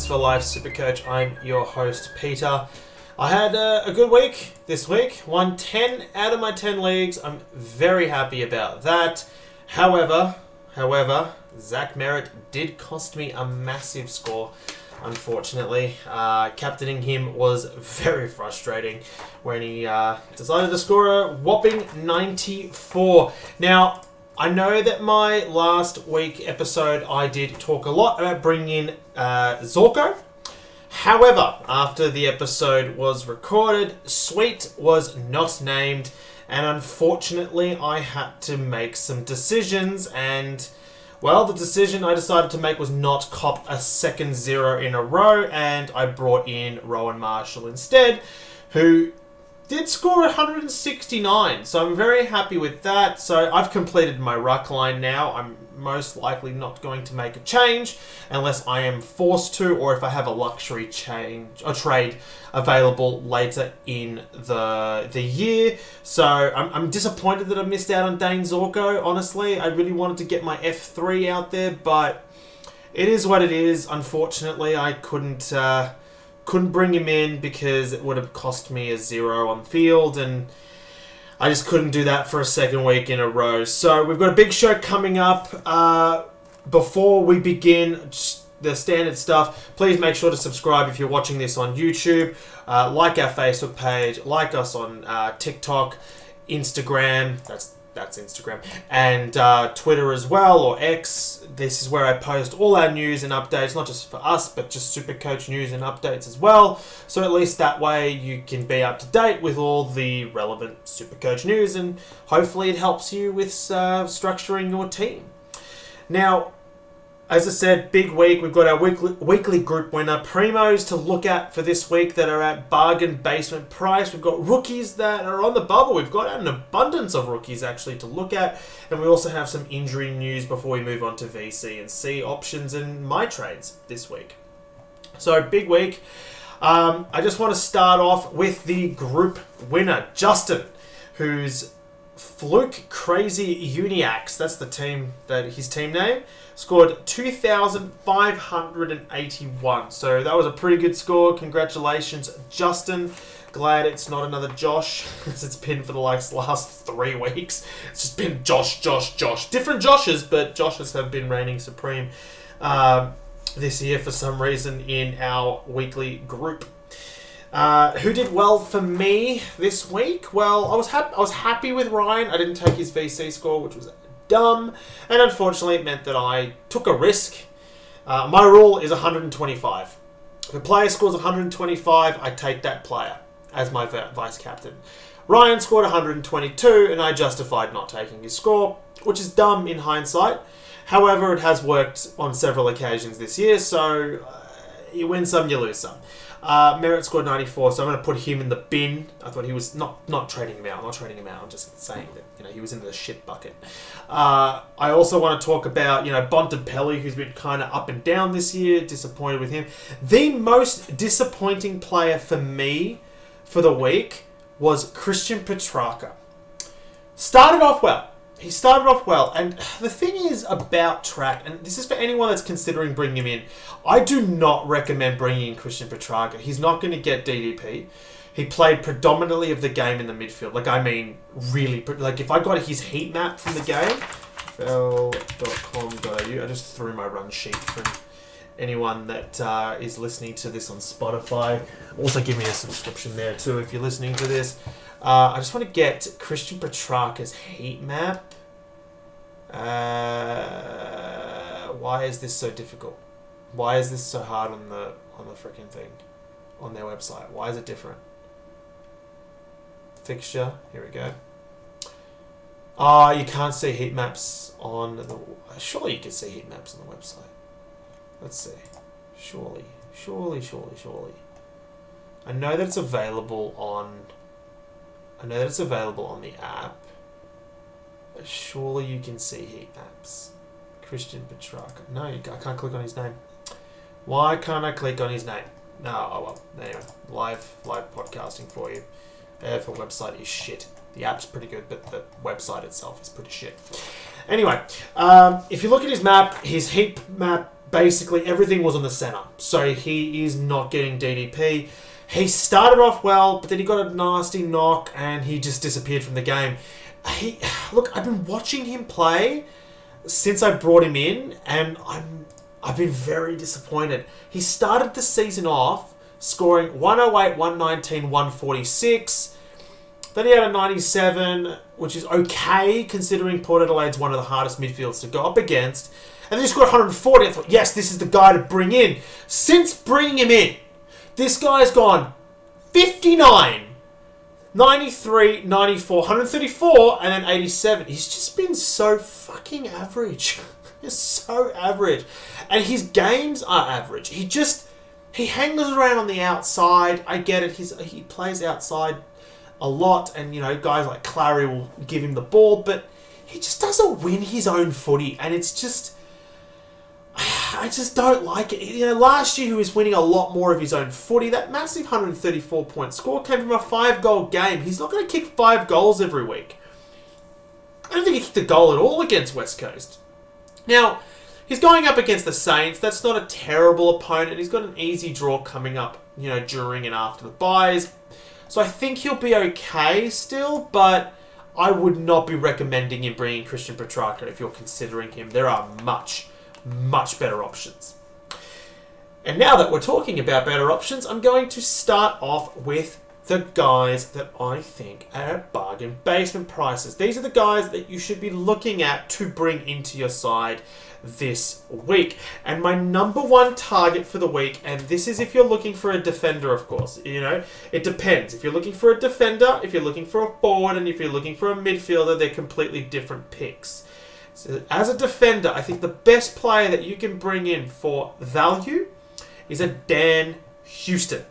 Nerds4Life SuperCoach. I'm your host, Peter. I had a good week this week. Won 10 out of my 10 leagues. I'm very happy about that. However, Zach Merritt did cost me a massive score, unfortunately. Captaining him was very frustrating when he decided to score a whopping 94. Now, I know that my last week episode I did talk a lot about bringing in Zorko. However, after the episode was recorded, Sweet was not named, and unfortunately I had to make some decisions, and well, the decision I decided to make was not cop a second 0 in a row, and I brought in Rowan Marshall instead, who did score 169, so I'm very happy with that. So I've completed my ruck line now. I'm most likely not going to make a change unless I am forced to, or if I have a luxury change or trade available later in the year. So I'm disappointed that I missed out on Dane Zorko. Honestly, I really wanted to get my F3 out there, but it is what it is. Unfortunately, I couldn't bring him in because it would have cost me a 0 on field, and I just couldn't do that for a second week in a row. So we've got a big show coming up. Before we begin, just the standard stuff, please make sure to subscribe if you're watching this on YouTube. Like our Facebook page, like us on TikTok, Instagram, that's Instagram, and Twitter as well, or X. This is where I post all our news and updates, not just for us, but just SuperCoach news and updates as well. So at least that way you can be up to date with all the relevant SuperCoach news, and hopefully it helps you with structuring your team. Now, as I said, big week. We've got our weekly group winner primos to look at for this week that are at bargain basement price. We've got rookies that are on the bubble. We've got an abundance of rookies actually to look at. And we also have some injury news before we move on to VC and C options and my trades this week. So big week. I just want to start off with the group winner, Justin, who's Fluke Crazy Uniacs. That's his team name. Scored 2,581. So that was a pretty good score. Congratulations, Justin. Glad it's not another Josh, as it's been for the last 3 weeks. It's just been Josh. Different Joshes, but Joshes have been reigning supreme this year for some reason in our weekly group. Who did well for me this week? Well, I was happy with Ryan. I didn't take his VC score, which was dumb, and unfortunately it meant that I took a risk. My rule is 125. If a player scores 125, I take that player as my vice captain. Ryan scored 122, and I justified not taking his score, which is dumb in hindsight. However, it has worked on several occasions this year, so you win some, you lose some. Merritt scored 94, so I'm going to put him in the bin. I thought he was not trading him out. I'm not trading him out. I'm just saying that he was in the shit bucket. I also want to talk about Bontempelli, who's been kind of up and down this year. Disappointed with him. The most disappointing player for me for the week was Christian Petrarca. Started off well. He started off well, and the thing is about track, and this is for anyone that's considering bringing him in, I do not recommend bringing in Christian Petrarca. He's not going to get DDP. He played predominantly of the game in the midfield. Really, if I got his heat map from the game, fl.com.au, I just threw my run sheet for anyone that is listening to this on Spotify. Also give me a subscription there too if you're listening to this. I just want to get Christian Petrarca's heat map. Why is this so difficult? Why is this so hard on the freaking thing? On their website? Why is it different? Fixture. Here we go. You can't see heat maps on the... Surely you can see heat maps on the website. Let's see. Surely. I know that it's available on the app. But surely you can see heat maps. Christian Petrarca. No, I can't click on his name. Why can't I click on his name? No, oh well. Anyway, live podcasting for you. The website is shit. The app's pretty good, but the website itself is pretty shit. Anyway, if you look at his map, his heat map, basically everything was on the center. So he is not getting DDP. He started off well, but then he got a nasty knock and he just disappeared from the game. Look, I've been watching him play since I brought him in, and I've been very disappointed. He started the season off scoring 108, 119, 146. Then he had a 97, which is okay, considering Port Adelaide's one of the hardest midfields to go up against. And then he scored 140. I thought, yes, this is the guy to bring in. Since bringing him in, this guy's gone 59, 93, 94, 134, and then 87. He's just been so fucking average. He's so average. And his games are average. He hangs around on the outside. I get it. He plays outside a lot, and guys like Clary will give him the ball, but he just doesn't win his own footy, and it's just, I just don't like it. Last year he was winning a lot more of his own footy. That massive 134-point score came from a 5-goal game. He's not going to kick 5 goals every week. I don't think he kicked a goal at all against West Coast. Now, he's going up against the Saints. That's not a terrible opponent. He's got an easy draw coming up, during and after the buys. So I think he'll be okay still, but I would not be recommending him bringing Christian Petrarca if you're considering him. There are much, much better options. And now that we're talking about better options, I'm going to start off with the guys that I think are at bargain basement prices. These are the guys that you should be looking at to bring into your side this week. And my number one target for the week, and this is if you're looking for a defender, of course, it depends. If you're looking for a defender, if you're looking for a forward, and if you're looking for a midfielder, they're completely different picks. So as a defender, I think the best player that you can bring in for value is a Dan Houston.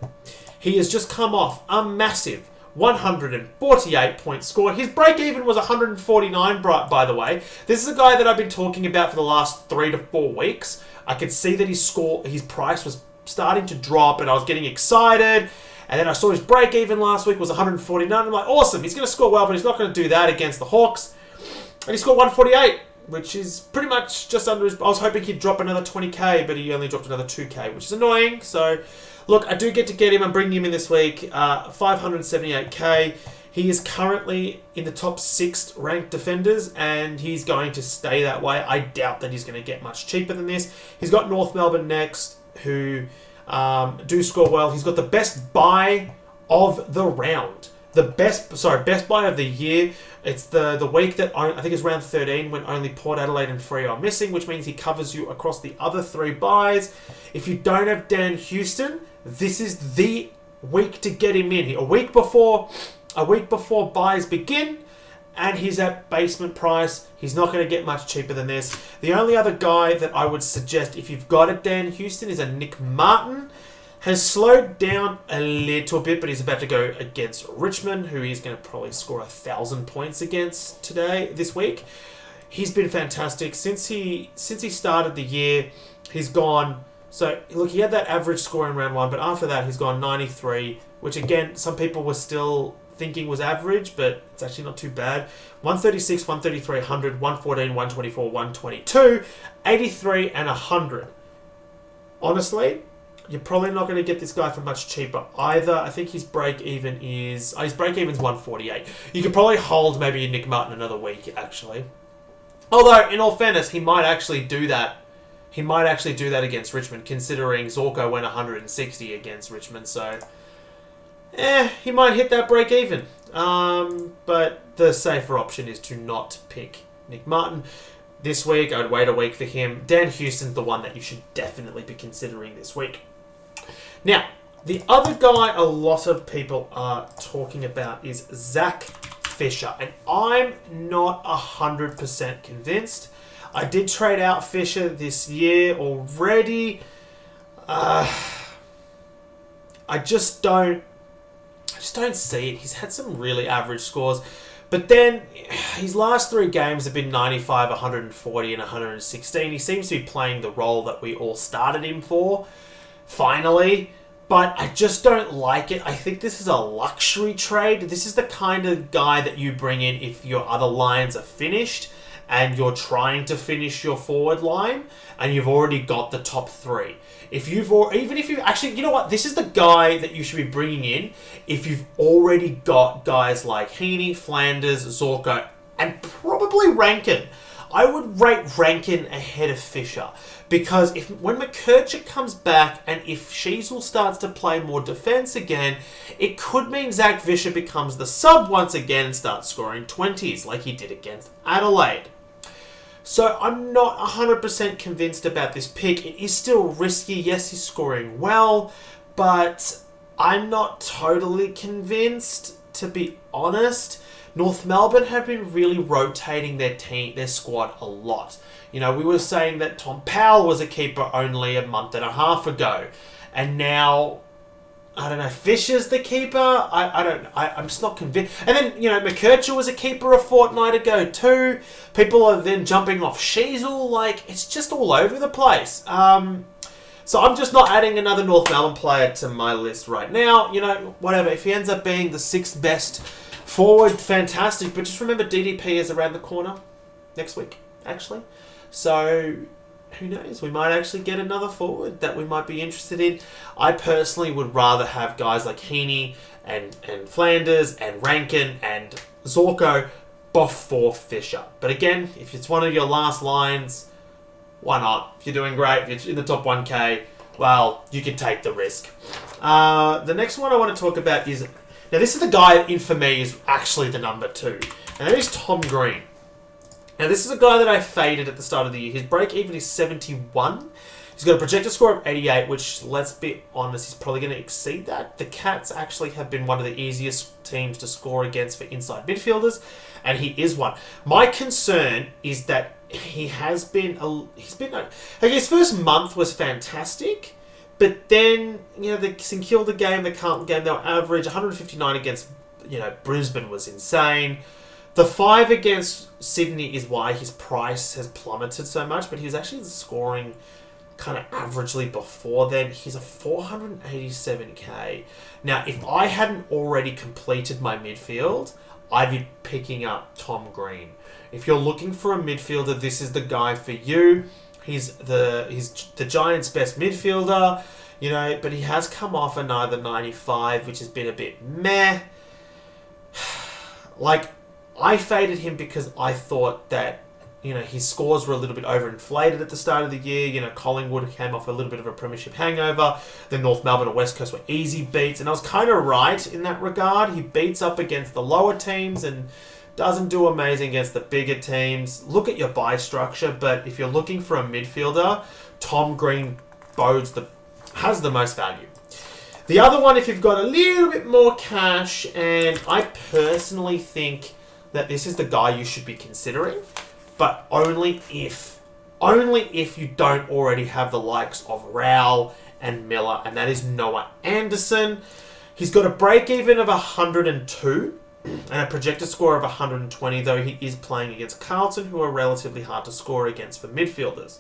He has just come off a massive 148-point score. His break-even was 149, by the way. This is a guy that I've been talking about for the last 3 to 4 weeks. I could see that his price was starting to drop, and I was getting excited. And then I saw his break-even last week was 149. I'm like, awesome, he's going to score well, but he's not going to do that against the Hawks. And he scored 148, which is pretty much just under his... I was hoping he'd drop another 20k, but he only dropped another 2k, which is annoying. So... look, I do get to get him. I'm bringing him in this week. 578k. He is currently in the top 6 ranked defenders, and he's going to stay that way. I doubt that he's going to get much cheaper than this. He's got North Melbourne next, who do score well. He's got the best buy of the round. Best buy of the year. It's the week that I think is round 13 when only Port Adelaide and Freo are missing, which means he covers you across the other 3 buys. If you don't have Dan Houston, this is the week to get him in. A week before buys begin, and he's at basement price. He's not going to get much cheaper than this. The only other guy that I would suggest if you've got a Dan Houston is a Nick Martin. Has slowed down a little bit, but he's about to go against Richmond, who he's going to probably score 1,000 points against this week. He's been fantastic since he started the year. He's gone. So look, he had that average score in round 1, but after that he's gone 93, which again some people were still thinking was average, but it's actually not too bad. 136, 133, 100, 114, 124, 122, 83, and 100. Honestly, you're probably not going to get this guy for much cheaper either. I think his break-even is... his break-even's 148. You could probably hold maybe Nick Martin another week, actually. Although, in all fairness, he might actually do that. He might actually do that against Richmond, considering Zorko went 160 against Richmond, so... he might hit that break-even. But the safer option is to not pick Nick Martin. This week, I'd wait a week for him. Dan Houston's the one that you should definitely be considering this week. Now, the other guy a lot of people are talking about is Zach Fisher, and I'm not 100% convinced. I did trade out Fisher this year already. I just don't see it. He's had some really average scores. But then, his last 3 games have been 95, 140, and 116. He seems to be playing the role that we all started him for. Finally. But I just don't like it. I think this is a luxury trade. This is the kind of guy that you bring in if your other lines are finished and you're trying to finish your forward line and you've already got the top three. Even if you actually, you know what? This is the guy that you should be bringing in if you've already got guys like Heaney, Flanders, Zorko, and probably Rankine. I would rate Rankine ahead of Fisher because when McKercher comes back and if Sheasel starts to play more defense again, it could mean Zach Fisher becomes the sub once again and starts scoring 20s like he did against Adelaide. So I'm not 100% convinced about this pick. It is still risky. Yes, he's scoring well, but I'm not totally convinced, to be honest. North Melbourne have been really rotating their squad a lot. You know, we were saying that Tom Powell was a keeper only a month and a half ago, and now, I don't know, Fisher's the keeper. I'm just not convinced. And then, you know, McKercher was a keeper a fortnight ago too. People are then jumping off Sheasel. Like, it's just all over the place. So I'm just not adding another North Melbourne player to my list right now. You know, whatever. If he ends up being the 6th best forward, fantastic. But just remember, DDP is around the corner next week, actually. So who knows? We might actually get another forward that we might be interested in. I personally would rather have guys like Heaney and Flanders and Rankine and Zorko before Fisher. But again, if it's one of your last lines, why not? If you're doing great, if you're in the top 1K, well, you can take the risk. The next one I want to talk about is... Now, this is the guy that, in for me, is actually the number 2. And that is Tom Green. Now, this is a guy that I faded at the start of the year. His break-even is 71. He's got a projected score of 88, which, let's be honest, he's probably going to exceed that. The Cats actually have been one of the easiest teams to score against for inside midfielders, and he is one. My concern is that he has been... his first month was fantastic, but then, you know, the St Kilda game, the Carlton game, they were average. 159 against, you know, Brisbane was insane. The 5 against Sydney is why his price has plummeted so much, but he was actually scoring kind of averagely before then. He's a 487k. Now, if I hadn't already completed my midfield, I'd be picking up Tom Green. If you're looking for a midfielder, this is the guy for you. He's the Giants' best midfielder, you know, but he has come off another 95, which has been a bit meh. Like, I faded him because I thought that, you know, his scores were a little bit overinflated at the start of the year. You know, Collingwood came off a little bit of a premiership hangover. The North Melbourne and West Coast were easy beats, and I was kind of right in that regard. He beats up against the lower teams and doesn't do amazing against the bigger teams. Look at your buy structure, but if you're looking for a midfielder, Tom Green has the most value. The other one, if you've got a little bit more cash, and I personally think that this is the guy you should be considering, but only if you don't already have the likes of Rowell and Miller, and that is Noah Anderson. He's got a break-even of 102 and a projected score of 120, though he is playing against Carlton, who are relatively hard to score against for midfielders.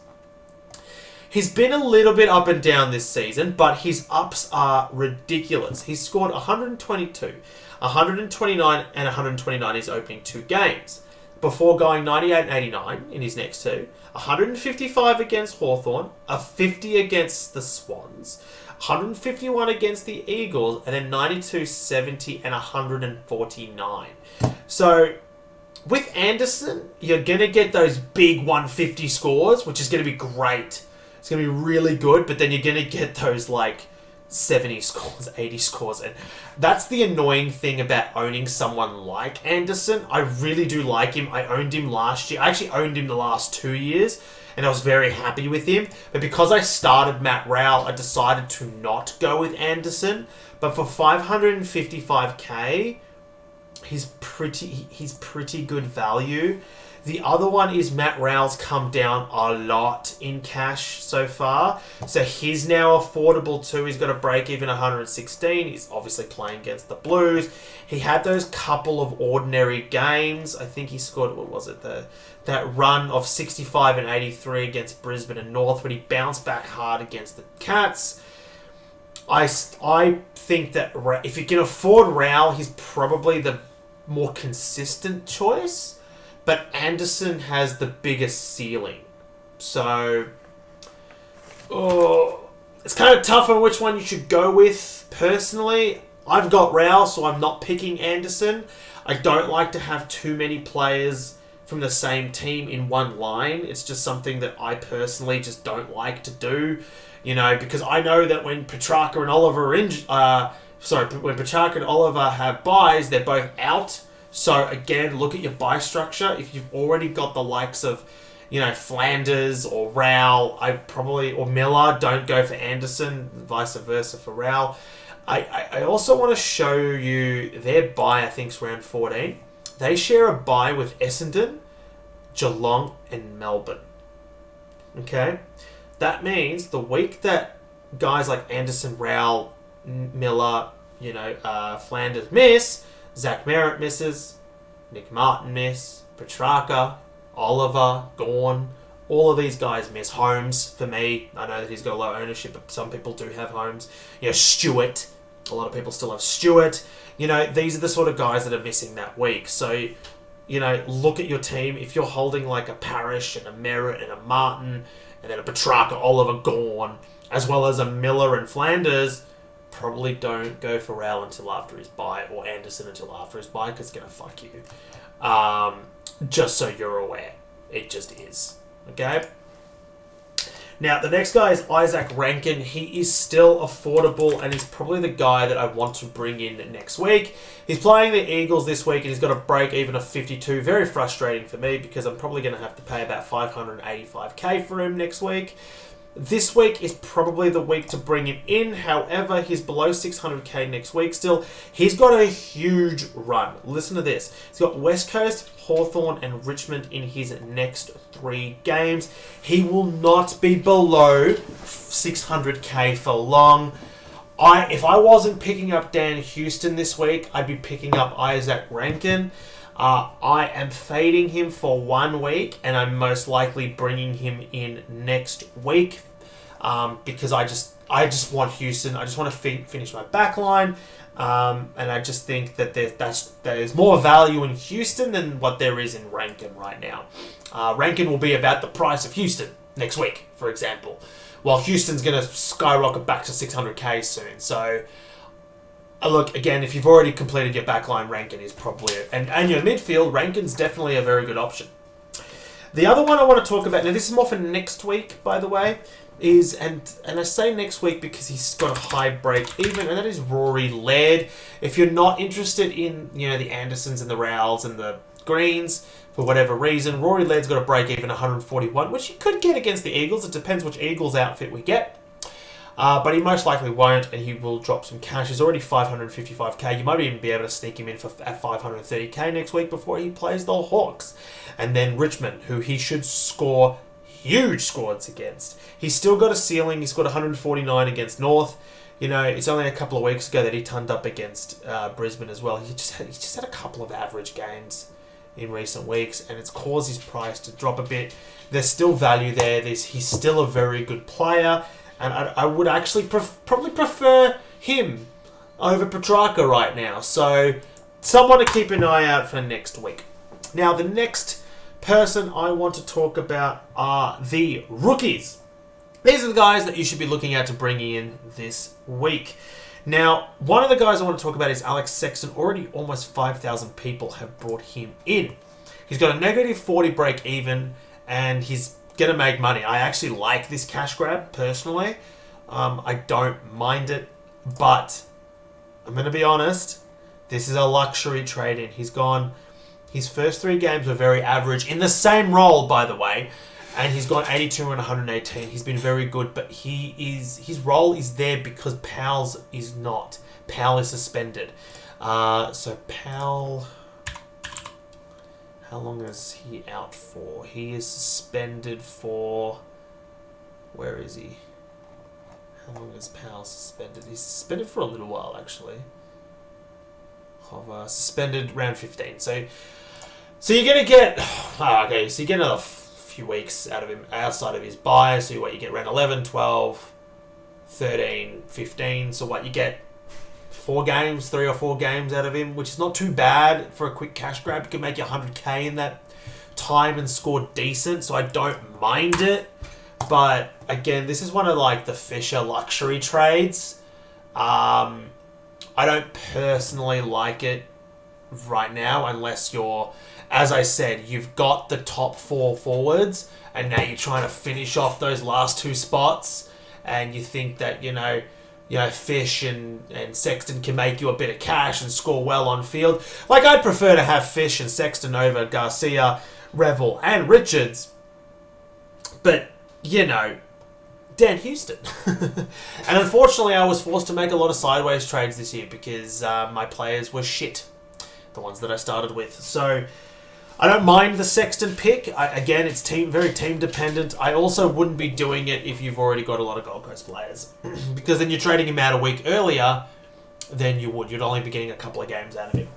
He's been a little bit up and down this season, but his ups are ridiculous. He's scored 122, 129, and 129 in his opening 2 games, before going 98 and 89 in his next 2, 155 against Hawthorn, a 50 against the Swans, 151 against the Eagles, and then 92, 70, and 149. So, with Anderson, you're going to get those big 150 scores, which is going to be great. It's going to be really good, but then you're going to get those, like, 70 scores, 80 scores. And that's the annoying thing about owning someone like Anderson. I really do like him. I owned him last year. I actually owned him the last 2 years, and I was very happy with him. But because I started Matt Rowell, I decided to not go with Anderson. But for 555k, he's pretty good value. The other one is Matt Rowell's come down a lot in cash so far. So he's now affordable too. He's got a break-even 116. He's obviously playing against the Blues. He had those couple of ordinary games. I think he scored, what was it, that run of 65 and 83 against Brisbane and North, but he bounced back hard against the Cats. I think that if you can afford Raul, he's probably the more consistent choice. But Anderson has the biggest ceiling. So, it's kind of tough on which one you should go with. Personally, I've got Raul, so I'm not picking Anderson. I don't like to have too many players from the same team in one line. It's just something that I personally just don't like to do. Because I know that when Petrarca and Oliver when Petrarca and Oliver have buys, they're both out. So again, look at your buy structure. If you've already got the likes of, Flanders or Raul, or Miller, don't go for Anderson, vice versa for Raul. I also want to show you their buy, I think, is round 14. They share a buy with Essendon, Geelong, and Melbourne. Okay? That means the week that guys like Anderson, Raul, Miller, Flanders miss, Zach Merritt misses, Nick Martin miss, Petrarca, Oliver, Gawn, all of these guys miss. Holmes, for me, I know that he's got a low ownership, but some people do have Holmes. Stewart, a lot of people still have Stewart. These are the sort of guys that are missing that week. So, look at your team. If you're holding like a Parrish and a Merritt and a Martin and then a Petrarca, Oliver, Gawn, as well as a Miller and Flanders, probably don't go for Raul until after his bye, or Anderson until after his bye, because it's going to fuck you. Just so you're aware. It just is. Okay? Now, the next guy is Isaac Rankine. He is still affordable, and he's probably the guy that I want to bring in next week. He's playing the Eagles this week, and he's got a break even of 52. Very frustrating for me, because I'm probably going to have to pay about $585K for him next week. This week is probably the week to bring him in. However, he's below 600K next week still. He's got a huge run. Listen to this. He's got West Coast, Hawthorn, and Richmond in his next 3 games. He will not be below 600K for long. If I wasn't picking up Dan Houston this week, I'd be picking up Isaac Rankine. I am fading him for 1 week, and I'm most likely bringing him in next week because I just want Houston. I just want to finish my back line, and I just think that there's more value in Houston than what there is in Rankine right now. Rankine will be about the price of Houston next week, for example, while Houston's going to skyrocket back to 600K soon. So, look, again, if you've already completed your backline, Rankine is probably... And your midfield, Rankine's definitely a very good option. The other one I want to talk about... Now, this is more for next week, by the way, is... And I say next week because he's got a high break even, and that is Rory Laird. If you're not interested in, the Andersons and the Rowells and the Greens, for whatever reason, Rory Laird's got a break even 141, which you could get against the Eagles. It depends which Eagles outfit we get. But he most likely won't, and he will drop some cash. He's already 555K. You might even be able to sneak him in at 530K next week before he plays the Hawks. And then Richmond, who he should score huge scores against. He's still got a ceiling. He's got 149 against North. It's only a couple of weeks ago that he turned up against Brisbane as well. He just had a couple of average games in recent weeks, and it's caused his price to drop a bit. There's still value there. He's still a very good player. And I would actually probably prefer him over Petrarca right now. So, someone to keep an eye out for next week. Now, the next person I want to talk about are the rookies. These are the guys that you should be looking at to bring in this week. Now, one of the guys I want to talk about is Alex Sexton. Already almost 5,000 people have brought him in. He's got a negative 40 break even, and he's going to make money. I actually like this cash grab, personally. I don't mind it, but I'm going to be honest, this is a luxury trade-in. His first 3 games were very average, in the same role, by the way, and he's gone 82 and 118. He's been very good, but his role is there because Powell's is not. Powell is suspended. So Powell... How long is he out for? He is suspended for... Where is he? How long is Powell suspended? He's suspended for a little while, actually. Suspended round 15. So you're going to get... okay, so you get another few weeks out of him outside of his bye. So you get round 11, 12, 13, 15. So what, you get 3 or 4 games out of him, which is not too bad for a quick cash grab. You can make you 100k in that time and score decent, so I don't mind it. But again, this is one of like the Fisher luxury trades. I don't personally like it right now unless you're, as I said, you've got the top 4 forwards and now you're trying to finish off those last 2 spots and you think that, Fish and Sexton can make you a bit of cash and score well on field. Like, I'd prefer to have Fish and Sexton over Garcia, Revel and Richards. But, Dan Houston. And unfortunately, I was forced to make a lot of sideways trades this year because my players were shit. The ones that I started with. So, I don't mind the Sexton pick. Again, it's very team dependent. I also wouldn't be doing it if you've already got a lot of Gold Coast players. Because then you're trading him out a week earlier than you would. You'd only be getting a couple of games out of him.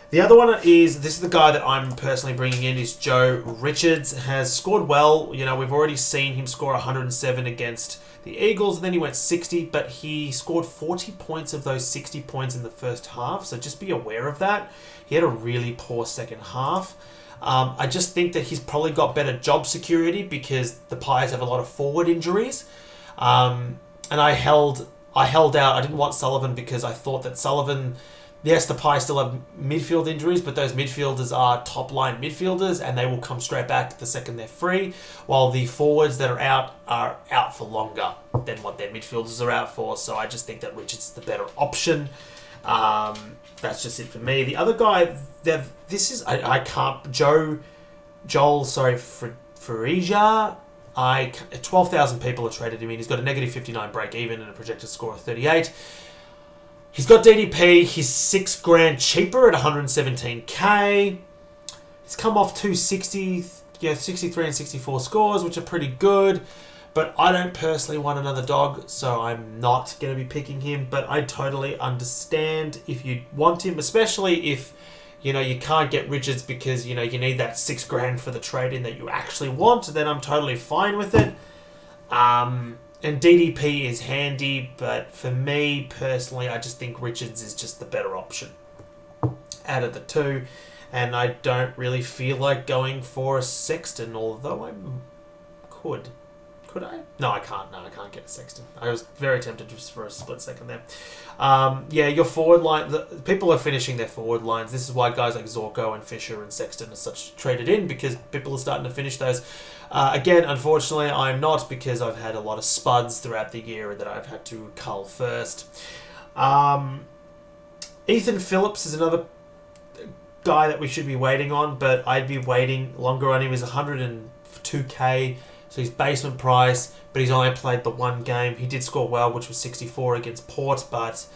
The other one is, this is the guy that I'm personally bringing in, is Joe Richards. Has scored well. We've already seen him score 107 against the Eagles, and then he went 60, but he scored 40 points of those 60 points in the first half, so just be aware of that. He had a really poor second half. I just think that he's probably got better job security because the Pies have a lot of forward injuries. And I held out. I didn't want Sullivan because I thought that Sullivan... Yes, the Pies still have midfield injuries, but those midfielders are top-line midfielders, and they will come straight back the second they're free, while the forwards that are out for longer than what their midfielders are out for. So I just think that Richards is the better option. That's just it for me. The other guy, Farija. 12,000 people have traded him in. He's got a negative 59 break-even and a projected score of 38. He's got DDP. He's $6,000 cheaper at 117k. He's come off 63 and 64 scores, which are pretty good. But I don't personally want another dog, so I'm not going to be picking him. But I totally understand if you want him, especially if you can't get Richards because you need that $6,000 for the trade-in that you actually want. Then I'm totally fine with it. And DDP is handy, but for me personally, I just think Richards is just the better option out of the two. And I don't really feel like going for a Sexton, although I could. Could I? No, I can't. No, I can't get a Sexton. I was very tempted just for a split second there. Your forward line... people are finishing their forward lines. This is why guys like Zorko and Fisher and Sexton are such traded in, because people are starting to finish those. Again, unfortunately, I'm not, because I've had a lot of spuds throughout the year that I've had to cull first. Ethan Phillips is another guy that we should be waiting on, but I'd be waiting longer on him. He's 102k, so he's basement price, but he's only played the one game. He did score well, which was 64 against Port, but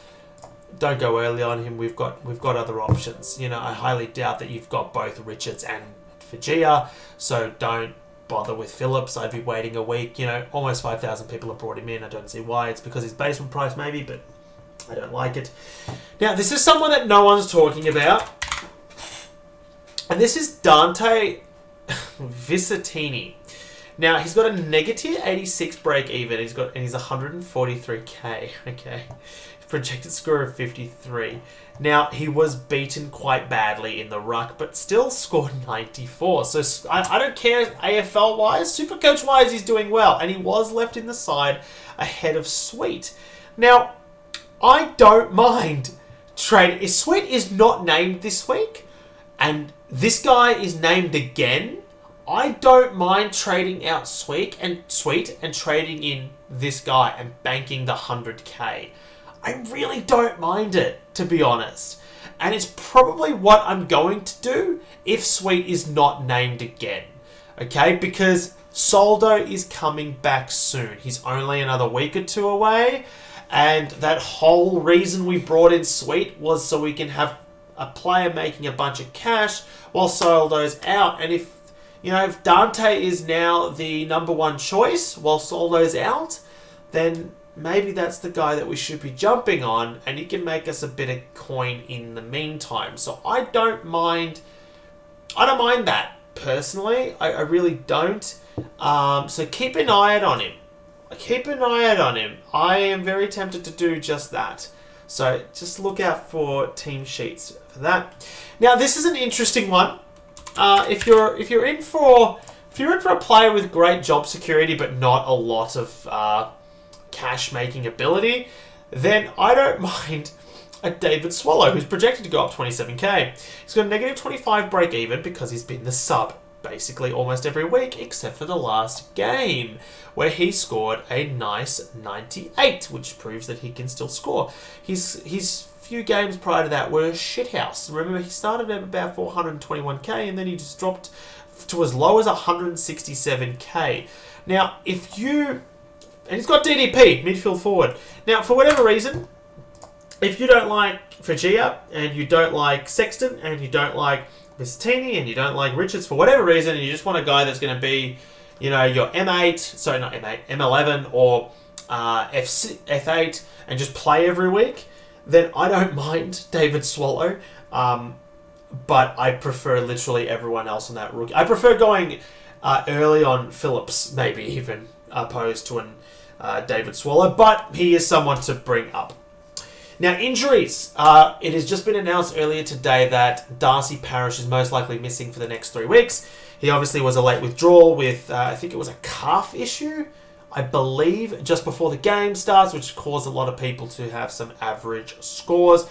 don't go early on him. We've got other options. I highly doubt that you've got both Richards and Fajia, so don't bother with Phillips. I'd be waiting a week. Almost 5,000 people have brought him in. I don't see why. It's because his basement price maybe, but I don't like it. Now, this is someone that no one's talking about, and this is Dante Visitini. Now, he's got a negative 86 break even. He's 143k. Okay. Projected score of 53. Now, he was beaten quite badly in the ruck, but still scored 94. So, I don't care AFL-wise. SuperCoach-wise, he's doing well. And he was left in the side ahead of Sweet. Now, I don't mind trading. If Sweet is not named this week, and this guy is named again, I don't mind trading out Sweet and trading in this guy and banking the 100k. I really don't mind it, to be honest. And it's probably what I'm going to do if Sweet is not named again. Okay? Because Soldo is coming back soon. He's only another week or two away. And that whole reason we brought in Sweet was so we can have a player making a bunch of cash while Soldo's out. And if Dante is now the number one choice while Soldo's out, then maybe that's the guy that we should be jumping on, and he can make us a bit of coin in the meantime. So I don't mind that, personally. I really don't. So keep an eye out on him. keep an eye out on him. I am very tempted to do just that. So just look out for team sheets for that. Now this is an interesting one. If you're in for a player with great job security but not a lot of cash making ability, then I don't mind a David Swallow, who's projected to go up 27k. He's got a negative 25 break even because he's been the sub basically almost every week except for the last game, where he scored a nice 98, which proves that he can still score. His few games prior to that were a shithouse. Remember, he started at about 421k and then he just dropped to as low as 167k. Now, and he's got DDP, midfield forward. Now, for whatever reason, if you don't like Fajia and you don't like Sexton and you don't like Vistini and you don't like Richards for whatever reason, and you just want a guy that's going to be, your M8, sorry, not M8, M11 or F8 and just play every week, then I don't mind David Swallow. But I prefer literally everyone else on that rookie. I prefer going early on Phillips, maybe even, opposed to David Swallow, but he is someone to bring up. Now, injuries. It has just been announced earlier today that Darcy Parish is most likely missing for the next 3 weeks. He obviously was a late withdrawal with, I think it was a calf issue, I believe, just before the game starts, which caused a lot of people to have some average scores.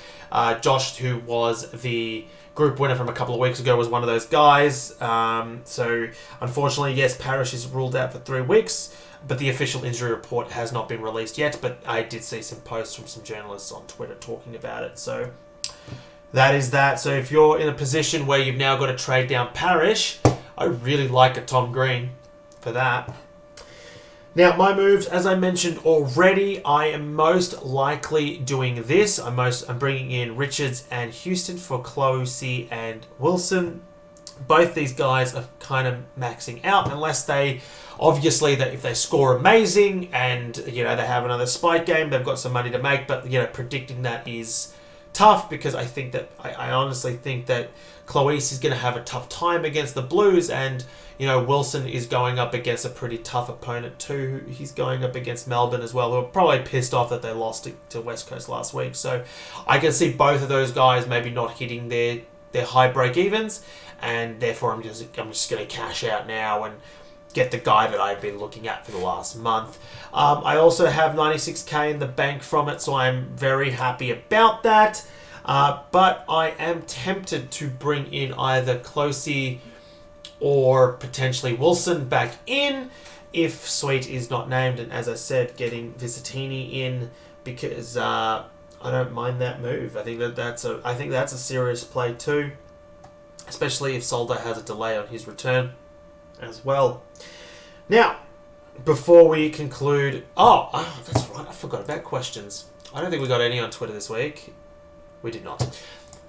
Josh, who was the group winner from a couple of weeks ago, was one of those guys. So, unfortunately, yes, Parish is ruled out for 3 weeks. But the official injury report has not been released yet, but I did see some posts from some journalists on Twitter talking about it. So that is that. So if you're in a position where you've now got to trade down Parish, I really like a Tom Green for that. Now, my moves, as I mentioned already, I am most likely doing this. I'm bringing in Richards and Houston for Closey and Wilson. Both these guys are kind of maxing out unless they... Obviously, that if they score amazing and, they have another spike game, they've got some money to make. But, predicting that is tough because I honestly think that Cloese is going to have a tough time against the Blues. And, Wilson is going up against a pretty tough opponent too. He's going up against Melbourne as well, who are probably pissed off that they lost to West Coast last week. So I can see both of those guys maybe not hitting their high break-evens. And therefore, I'm just going to cash out now and get the guy that I've been looking at for the last month. I also have 96k in the bank from it, so I'm very happy about that. But I am tempted to bring in either Closey or potentially Wilson back in if Sweet is not named. And as I said, getting Visitini in because I don't mind that move. I think that's a serious play too, especially if Soldo has a delay on his return as well. Now, before we conclude... Oh, that's right. I forgot about questions. I don't think we got any on Twitter this week. We did not.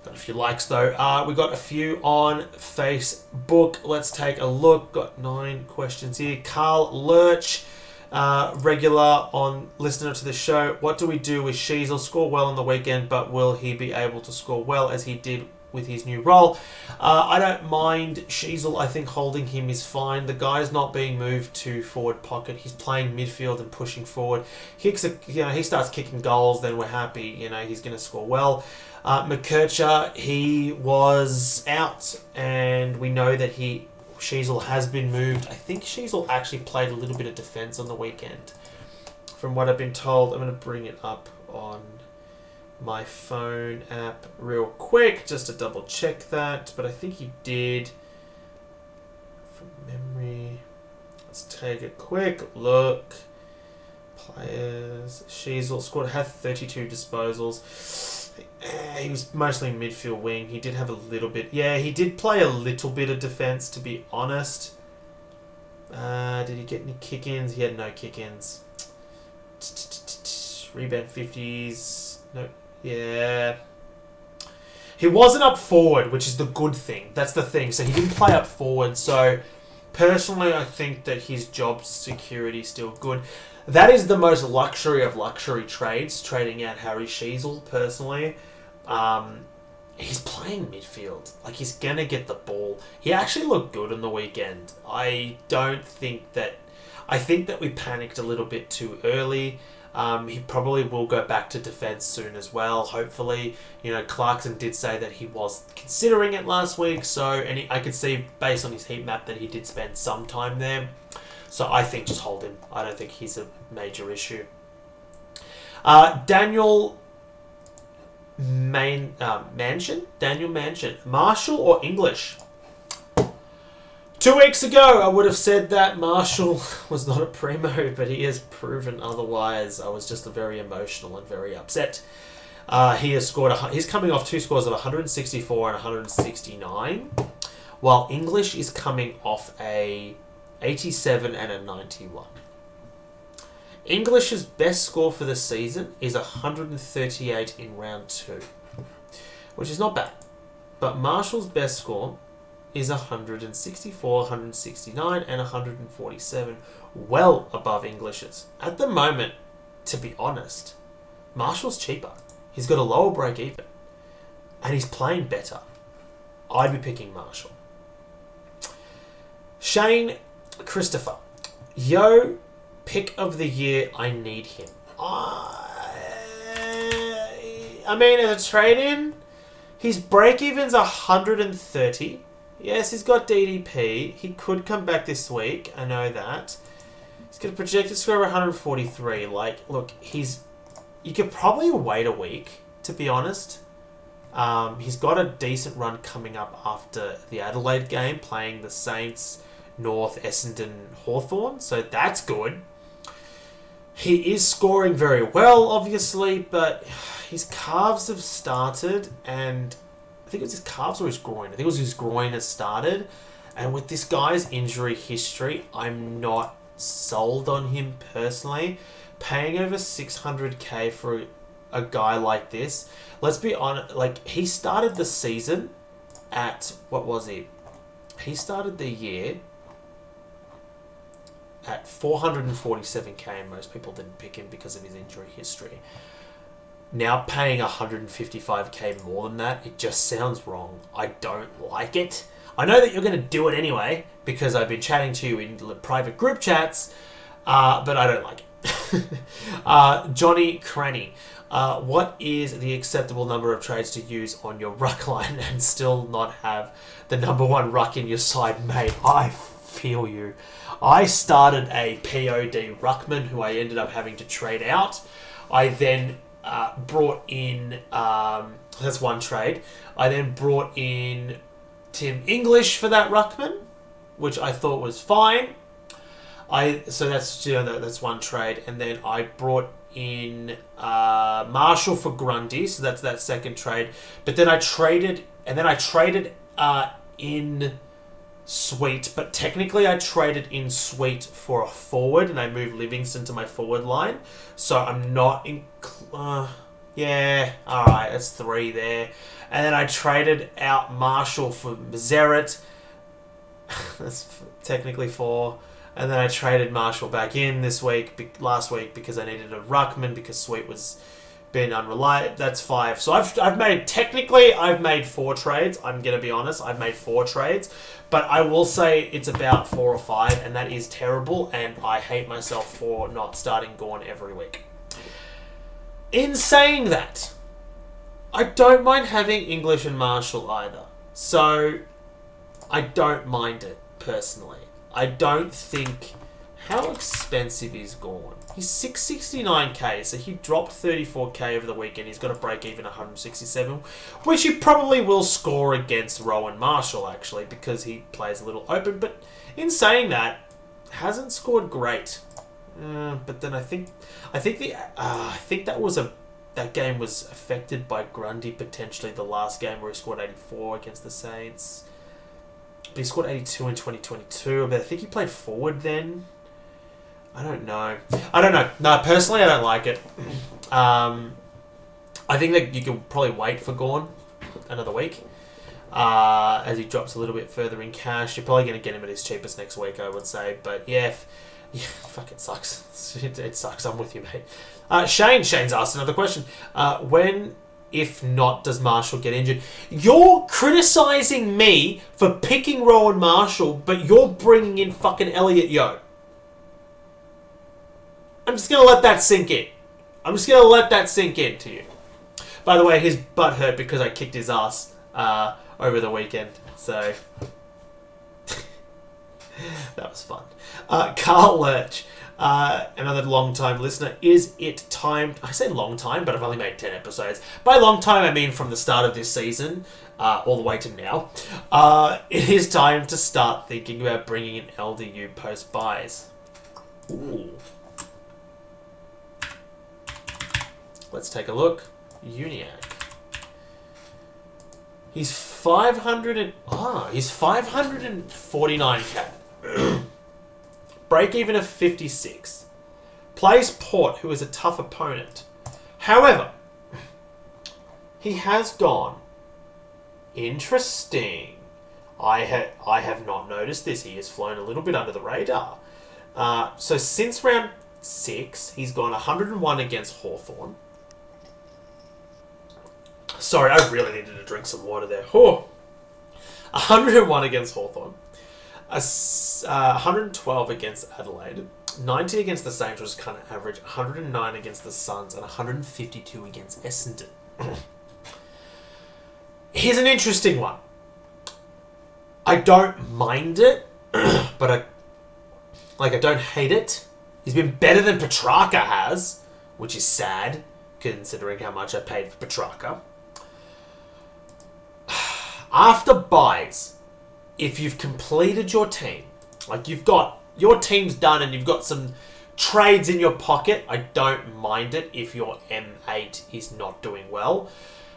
Got a few likes, though. We got a few on Facebook. Let's take a look. Got 9 questions here. Carl Lurch, regular on listener to the show. What do we do with Sheasel? Score well on the weekend, but will he be able to score well as he did with his new role? I don't mind Sheasel. I think holding him is fine. The guy's not being moved to forward pocket. He's playing midfield and pushing forward. He starts kicking goals, then we're happy. He's going to score well. McKercher, he was out, and we know that Sheasel has been moved. I think Sheasel actually played a little bit of defence on the weekend, from what I've been told. I'm going to bring it up on my phone app real quick just to double check that, but I think he did from memory. Let's take a quick look. Players. Sheasel had 32 disposals. He was mostly midfield wing. He did have a little bit. Yeah, he did play a little bit of defense, to be honest. Did he get any kick-ins? He had no kick-ins. Rebound 50s. No. Yeah. He wasn't up forward, which is the good thing. That's the thing. So he didn't play up forward. So personally, I think that his job security is still good. That is the most luxury of luxury trades, trading out Harry Sheasel, personally. He's playing midfield. He's going to get the ball. He actually looked good on the weekend. I don't think that... I think that we panicked a little bit too early. He probably will go back to defense soon as well, hopefully. Clarkson did say that he was considering it last week, I could see based on his heat map that he did spend some time there. So I think just hold him. I don't think he's a major issue. Daniel Mansion. Marshall or English? 2 weeks ago, I would have said that Marshall was not a primo, but he has proven otherwise. I was just very emotional and very upset. He's coming off 2 scores of 164 and 169, while English is coming off a 87 and a 91. English's best score for the season is 138 in round 2, which is not bad. But Marshall's best score is 164, 169, and 147, well above English's. At the moment, to be honest, Marshall's cheaper. He's got a lower break even, and he's playing better. I'd be picking Marshall. Shane Christopher. Yo, pick of the year, I need him. I mean, as a trade-in, his break-even's 130. Yes, he's got DDP. He could come back this week. I know that. He's got a projected score of 143. Look, you could probably wait a week, to be honest. He's got a decent run coming up after the Adelaide game, playing the Saints, North, Essendon, Hawthorn. So that's good. He is scoring very well, obviously, but his calves have started, and I think it was his calves or his groin. I think it was his groin has started. And with this guy's injury history, I'm not sold on him personally. Paying over 600k for a guy like this, let's be honest, he started the season at, what was it? He started the year at 447k, and most people didn't pick him because of his injury history. Now paying 155k more than that, it just sounds wrong. I don't like it. I know that you're going to do it anyway, because I've been chatting to you in private group chats, but I don't like it. Johnny Cranny. What is the acceptable number of trades to use on your ruck line and still not have the number 1 ruck in your side, mate? I feel you. I started a POD ruckman who I ended up having to trade out. I then brought in, that's one trade. I then brought in Tim English for that ruckman, which I thought was fine. So that's one trade, and then I brought in Marshall for Grundy, so that's that second trade. But then I traded in Sweet, but technically I traded in Sweet for a forward, and I moved Livingston to my forward line. So I'm not in. Yeah, all right, that's 3 there, and then I traded out Marshall for Zeret. That's technically 4. And then I traded Marshall back in last week, because I needed a ruckman because Sweet was being unreliable. That's 5. So I've made 4 trades. I'm going to be honest. I've made 4 trades. But I will say it's about 4 or 5, and that is terrible, and I hate myself for not starting Gorn every week. In saying that, I don't mind having English and Marshall either. So I don't mind it, personally. I don't think... How expensive is Gorn? He's 669k, so he dropped 34k over the weekend. He's got a break-even 167, which he probably will score against Rowan Marshall, actually, because he plays a little open. But in saying that, hasn't scored great. But then I think that game was affected by Grundy potentially, the last game where he scored 84 against the Saints. But he scored 82 in 2022. But I think he played forward then. I don't know. No, personally, I don't like it. I think that you can probably wait for Gorn another week. As he drops a little bit further in cash. You're probably going to get him at his cheapest next week, I would say. But yeah, fuck, it sucks. It sucks. I'm with you, mate. Shane's asked another question. When, if not, does Marshall get injured? You're criticising me for picking Rowan Marshall, but you're bringing in fucking Elliot Yeo. I'm just going to let that sink in. I'm just going to let that sink in to you. By the way, his butt hurt because I kicked his ass over the weekend. So, that was fun. Carl Lurch, another long-time listener. Is it time... I say long time, but I've only made 10 episodes. By long time, I mean from the start of this season all the way to now. It is time to start thinking about bringing in LDU post-buys. Ooh. Let's take a look. Uniac. He's 549k. Break even of 56. Plays Port, who is a tough opponent. However, he has gone. Interesting. I have not noticed this. He has flown a little bit under the radar. So since round 6, he's gone 101 against Hawthorn. Sorry, I really needed to drink some water there. 101 against Hawthorn. 112 against Adelaide. 90 against the Saints, was kind of average. 109 against the Suns. And 152 against Essendon. Here's an interesting one. I don't mind it, but I don't hate it. He's been better than Petrarca has, which is sad, considering how much I paid for Petrarca. After buys, if you've completed your team, like you've got your team's done and you've got some trades in your pocket, I don't mind it if your M8 is not doing well.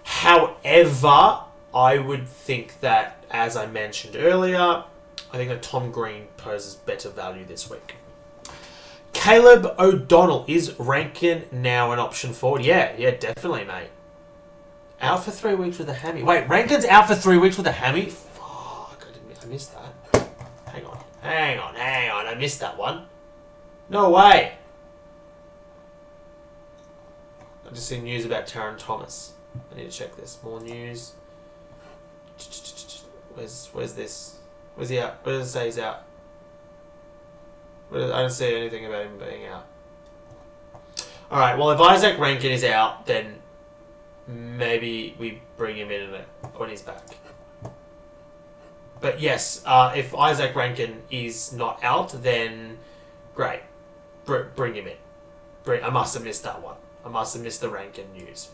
However, I would think that, as I mentioned earlier, I think that Tom Green poses better value this week. Caleb O'Donnell, is Rankine now an option forward? Yeah, definitely, mate. Out for 3 weeks with a hammy. Wait, Rankine's out for 3 weeks with a hammy? Fuck, I missed that. Hang on. I missed that one. No way. I just seen news about Taron Thomas. I need to check this. More news. Where's this? Where's he out? Where does it say he's out? I don't see anything about him being out. Alright, well, if Isaac Rankine is out, then maybe we bring him in when he's back. But yes, if Isaac Rankine is not out, then great. Bring him in. I must have missed that one. I must have missed the Rankine news.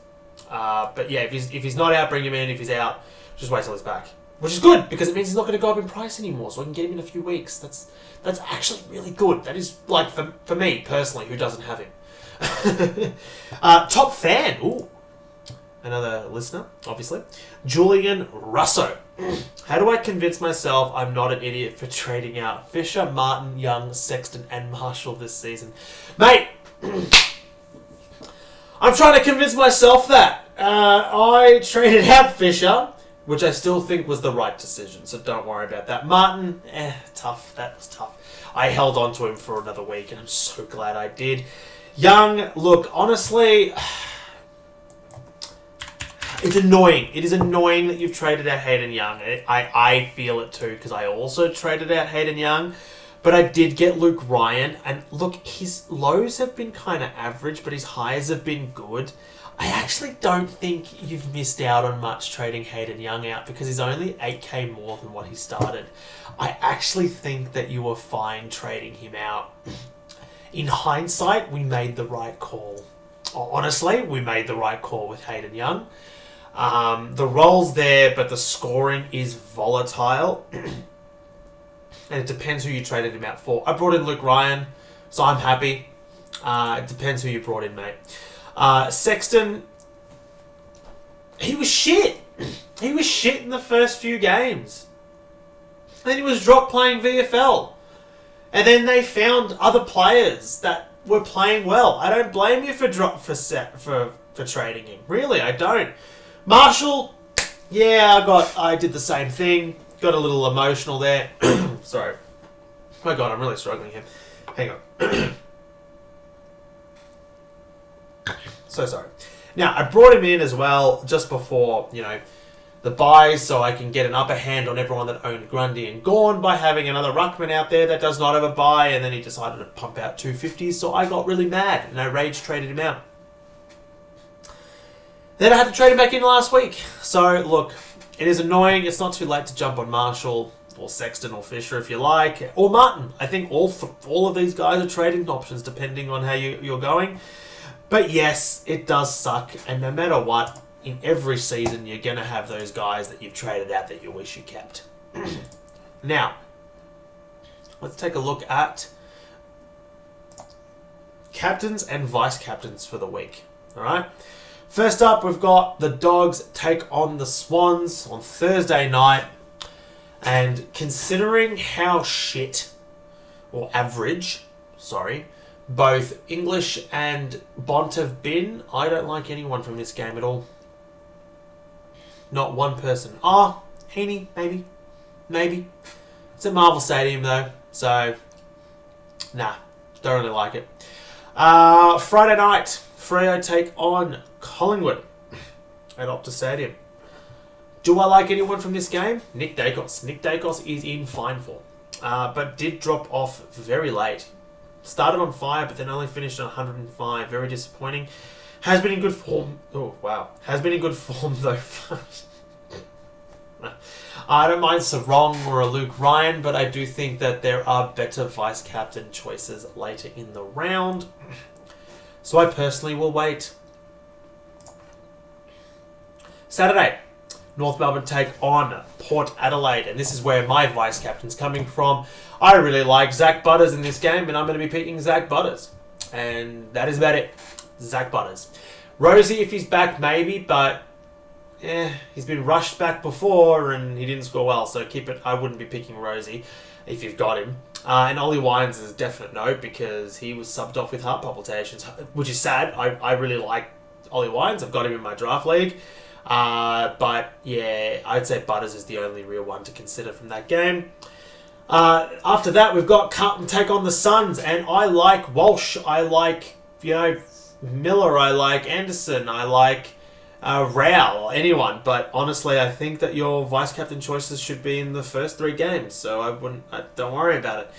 But yeah, if he's not out, bring him in. If he's out, just wait till he's back. Which is good, because it means he's not going to go up in price anymore, so I can get him in a few weeks. That's actually really good. That is, like, for me, personally, who doesn't have him. Top fan. Ooh. Another listener, obviously. Julian Russo. How do I convince myself I'm not an idiot for trading out Fisher, Martin, Young, Sexton, and Marshall this season? Mate, I'm trying to convince myself that. I traded out Fisher, which I still think was the right decision, so don't worry about that. Martin, tough. That was tough. I held on to him for another week, and I'm so glad I did. Young, look, honestly, it's annoying. It is annoying that you've traded out Hayden Young. I feel it too, because I also traded out Hayden Young. But I did get Luke Ryan. And look, his lows have been kind of average, but his highs have been good. I actually don't think you've missed out on much trading Hayden Young out, because he's only 8k more than what he started. I actually think that you were fine trading him out. In hindsight, we made the right call. Honestly, we made the right call with Hayden Young. The role's there, but the scoring is volatile. And it depends who you traded him out for. I brought in Luke Ryan, so I'm happy. It depends who you brought in, mate. Sexton, he was shit. He was shit in the first few games. Then he was dropped playing VFL. And then they found other players that were playing well. I don't blame you for trading him. Really, I don't. Marshall, yeah, I did the same thing. Got a little emotional there. Sorry. My God, I'm really struggling here. Hang on. So sorry. Now, I brought him in as well just before, the buys so I can get an upper hand on everyone that owned Grundy and Gorn by having another ruckman out there that does not have a buy, and then he decided to pump out 250s, so I got really mad and I rage traded him out. Then I had to trade him back in last week. So look, it is annoying. It's not too late to jump on Marshall or Sexton or Fisher if you like, or Martin. I think all of these guys are trading options depending on how you're going. But yes, it does suck, and no matter what, in every season you're going to have those guys that you've traded out that you wish you kept. Now, let's take a look at captains and vice captains for the week. All right. First up, we've got the Dogs take on the Swans on Thursday night. And considering how shit, or average, both English and Bont have been, I don't like anyone from this game at all. Not one person. Heaney, maybe. It's at Marvel Stadium though, so nah, don't really like it. Friday night, Freo take on Collingwood at Optus Stadium. Do I like anyone from this game? Nick Dacos. Nick Dacos is in fine form, but did drop off very late. Started on fire, but then only finished on 105. Very disappointing. Has been in good form. Oh, wow. Has been in good form, though. I don't mind Sarong or a Luke Ryan, but I do think that there are better vice-captain choices later in the round. So I personally will wait. Saturday, North Melbourne take on Port Adelaide, and this is where my vice-captain's coming from. I really like Zach Butters in this game, and I'm going to be picking Zach Butters. And that is about it. Zach Butters. Rosie, if he's back, maybe, but he's been rushed back before, and he didn't score well, so keep it. I wouldn't be picking Rosie if you've got him. And Ollie Wines is a definite no, because he was subbed off with heart palpitations, which is sad. I really like Ollie Wines. I've got him in my draft league. But yeah, I'd say Butters is the only real one to consider from that game. After that, we've got Carlton take on the Suns, and I like Walsh. I like, Miller. I like Anderson. I like Rao, anyone. But honestly, I think that your vice-captain choices should be in the first 3 games, so don't worry about it.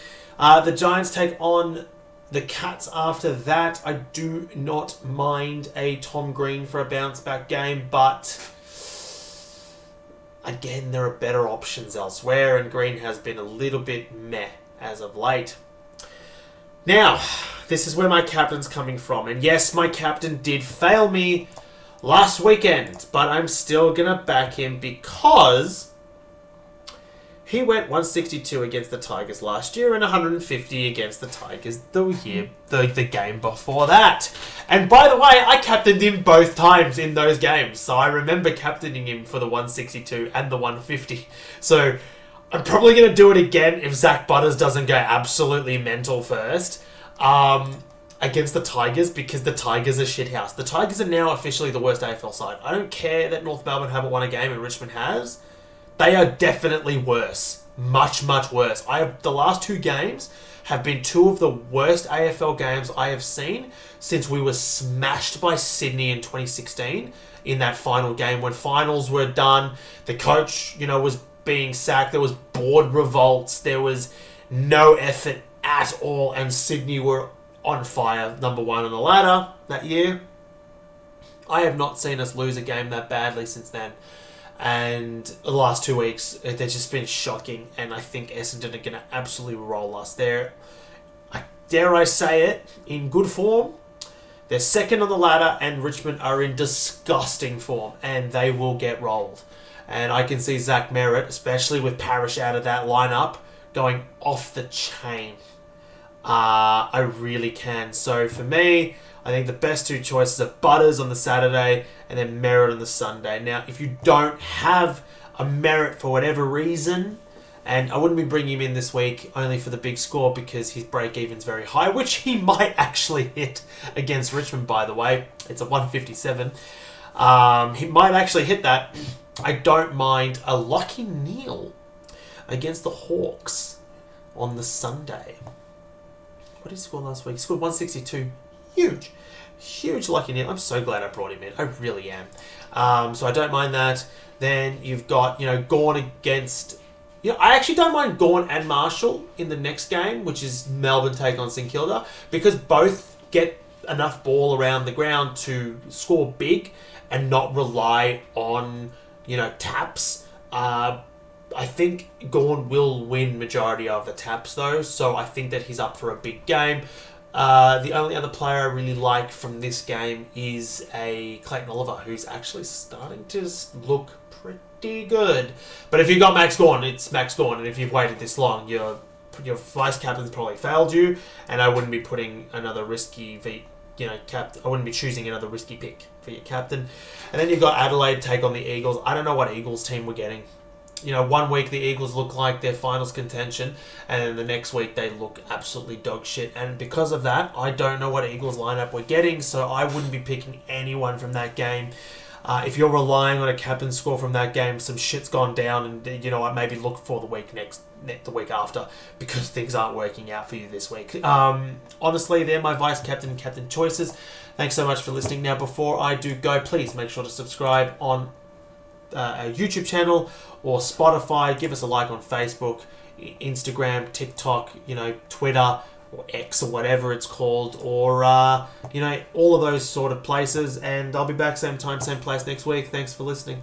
The Giants take on the Cats after that. I do not mind a Tom Green for a bounce-back game, but again, there are better options elsewhere, and Green has been a little bit meh as of late. Now, this is where my captain's coming from, and yes, my captain did fail me last weekend, but I'm still going to back him because he went 162 against the Tigers last year and 150 against the Tigers the game before that. And by the way, I captained him both times in those games, so I remember captaining him for the 162 and the 150. So I'm probably going to do it again if Zach Butters doesn't go absolutely mental first against the Tigers, because the Tigers are shithouse. The Tigers are now officially the worst AFL side. I don't care that North Melbourne haven't won a game and Richmond has. They are definitely worse. Much, much worse. The last 2 games have been 2 of the worst AFL games I have seen since we were smashed by Sydney in 2016 in that final game when finals were done. The coach, was being sacked. There was board revolts. There was no effort at all. And Sydney were on fire, number 1 on the ladder that year. I have not seen us lose a game that badly since then. And the last 2 weeks, they've just been shocking. And I think Essendon are going to absolutely roll us. They're, dare I say it, in good form. They're second on the ladder, and Richmond are in disgusting form. And they will get rolled. And I can see Zach Merritt, especially with Parrish out of that lineup, going off the chain. I really can. So for me, I think the best 2 choices are Butters on the Saturday and then Merritt on the Sunday. Now, if you don't have a Merritt for whatever reason, and I wouldn't be bringing him in this week only for the big score because his break-even's very high, which he might actually hit against Richmond, by the way. It's a 157. He might actually hit that. I don't mind a Lucky Neal against the Hawks on the Sunday. What did he score last week? He scored 162. Huge. Huge lucky nil. I'm so glad I brought him in. I really am. So I don't mind that. Then you've got, Gawn against... I actually don't mind Gawn and Marshall in the next game, which is Melbourne take on St Kilda, because both get enough ball around the ground to score big and not rely on, taps. I think Gawn will win majority of the taps, though, so I think that he's up for a big game. The only other player I really like from this game is a Clayton Oliver, who's actually starting to look pretty good. But if you've got Max Gawn, it's Max Gawn, and if you've waited this long, your vice captain's probably failed you, and I wouldn't be putting another risky I wouldn't be choosing another risky pick for your captain. And then you've got Adelaide take on the Eagles. I don't know what Eagles team we're getting. 1 week the Eagles look like their finals contention, and then the next week they look absolutely dog shit. And because of that, I don't know what Eagles lineup we're getting, so I wouldn't be picking anyone from that game. If you're relying on a captain score from that game, some shit's gone down, and maybe look for the week after, because things aren't working out for you this week. Honestly, they're my vice captain and captain choices. Thanks so much for listening. Now, before I do go, please make sure to subscribe on our YouTube channel or Spotify. Give us a like on Facebook, Instagram, TikTok, Twitter, or X or whatever it's called, or all of those sort of places. And I'll be back same time, same place next week. Thanks for listening.